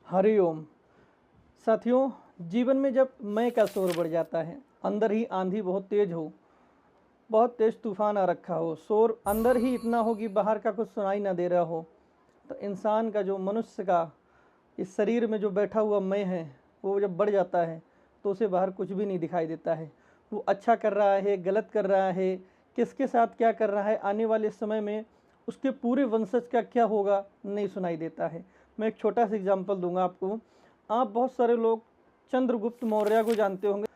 हरिओम। साथियों, जीवन में जब मैं का शोर बढ़ जाता है, अंदर ही आंधी बहुत तेज हो, बहुत तेज तूफान आ रखा हो, शोर अंदर ही इतना हो कि बाहर का कुछ सुनाई ना दे रहा हो, तो इंसान का जो मनुष्य का इस शरीर में जो बैठा हुआ मैं है, वो जब बढ़ जाता है तो उसे बाहर कुछ भी नहीं दिखाई देता है। वो अच्छा कर रहा है, गलत कर रहा है, किसके साथ क्या कर रहा है, आने वाले समय में उसके पूरे वंशज का क्या होगा, नहीं सुनाई देता है। मैं एक छोटा सा एग्जाम्पल दूंगा आपको। आप बहुत सारे लोग चंद्रगुप्त मौर्य को जानते होंगे।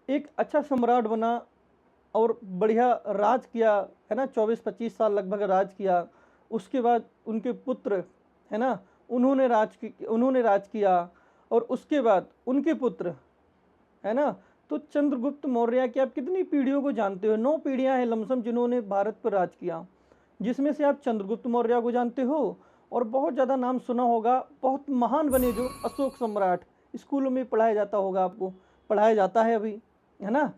एक अच्छा सम्राट बना और बढ़िया राज किया, है ना। 24-25 साल लगभग राज किया। उसके बाद उनके पुत्र, है ना, उन्होंने राज किया और उसके बाद उनके पुत्र, है ना। तो चंद्रगुप्त मौर्य की आप कितनी पीढ़ियों को जानते हो? 9 पीढ़ियां हैं लमसम जिन्होंने भारत पर राज किया, जिसमें से आप चंद्रगुप्त मौर्य को जानते हो और बहुत ज़्यादा नाम सुना होगा। बहुत महान बने जो अशोक सम्राट, स्कूलों में पढ़ाया जाता होगा, आपको पढ़ाया जाता है अभी, है ना।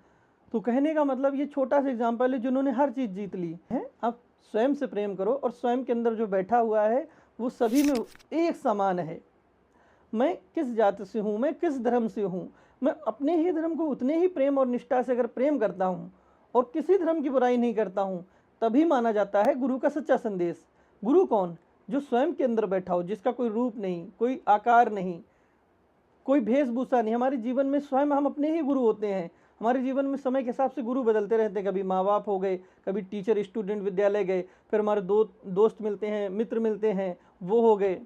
तो कहने का मतलब ये छोटा सा एग्जाम्पल है जिन्होंने हर चीज़ जीत ली है। आप स्वयं से प्रेम करो और स्वयं के अंदर जो बैठा हुआ है वो सभी में एक समान है। मैं किस जाति से हूँ, मैं किस धर्म से हूँ, मैं अपने ही धर्म को उतने ही प्रेम और निष्ठा से अगर प्रेम करता हूँ और किसी धर्म की बुराई नहीं करता हूँ, तभी माना जाता है गुरु का सच्चा संदेश। गुरु कौन? जो स्वयं के अंदर बैठा हो, जिसका कोई रूप नहीं, कोई आकार नहीं, कोई वेशभूषा नहीं। हमारे जीवन में स्वयं हम अपने ही गुरु होते हैं। हमारे जीवन में समय के हिसाब से गुरु बदलते रहते हैं। कभी माँ बाप हो गए, कभी टीचर स्टूडेंट विद्यालय गए, फिर हमारे दोस्त मिलते हैं, मित्र मिलते हैं, वो हो गए।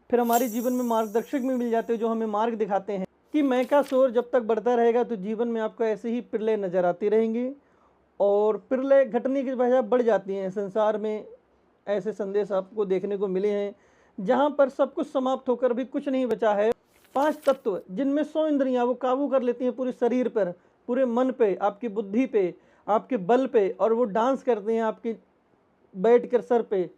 फिर हमारे जीवन में मार्गदर्शक भी मिल जाते हैं जो हमें मार्ग दिखाते हैं। कि मैं का शोर जब तक बढ़ता रहेगा तो जीवन में आपको ऐसे ही प्रलय नजर आती रहेंगी और प्रलय घटने की वजह बढ़ जाती हैं। संसार में ऐसे संदेश आपको देखने को मिले हैं जहाँ पर सब कुछ समाप्त होकर भी कुछ नहीं बचा है। 5 तत्व जिनमें 100 इंद्रियां वो काबू कर लेती हैं पूरे शरीर पर, पूरे मन पे, आपकी बुद्धि पे, आपके बल पे, और वो डांस करते हैं आपके बैठ कर सर पे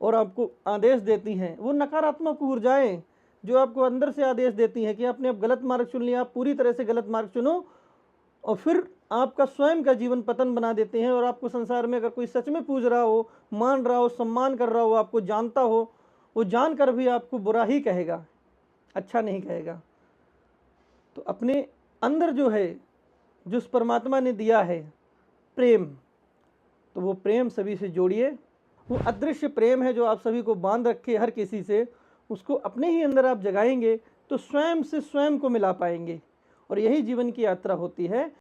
और आपको आदेश देती हैं। वो नकारात्मक ऊर्जाएं जो आपको अंदर से आदेश देती हैं कि आपने अब गलत मार्ग चुन लिया, आप पूरी तरह से गलत मार्ग चुनो, और फिर आपका स्वयं का जीवन पतन बना देते हैं। और आपको संसार में अगर कोई सच में पूज रहा हो, मान रहा हो, सम्मान कर रहा हो, आपको जानता हो, वो जानकर भी आपको बुरा ही कहेगा, अच्छा नहीं कहेगा। तो अपने अंदर जो है, जो उस परमात्मा ने दिया है प्रेम, तो वो प्रेम सभी से जोड़िए। वो अदृश्य प्रेम है जो आप सभी को बांध रखे हर किसी से, उसको अपने ही अंदर आप जगाएंगे तो स्वयं से स्वयं को मिला पाएंगे। और यही जीवन की यात्रा होती है।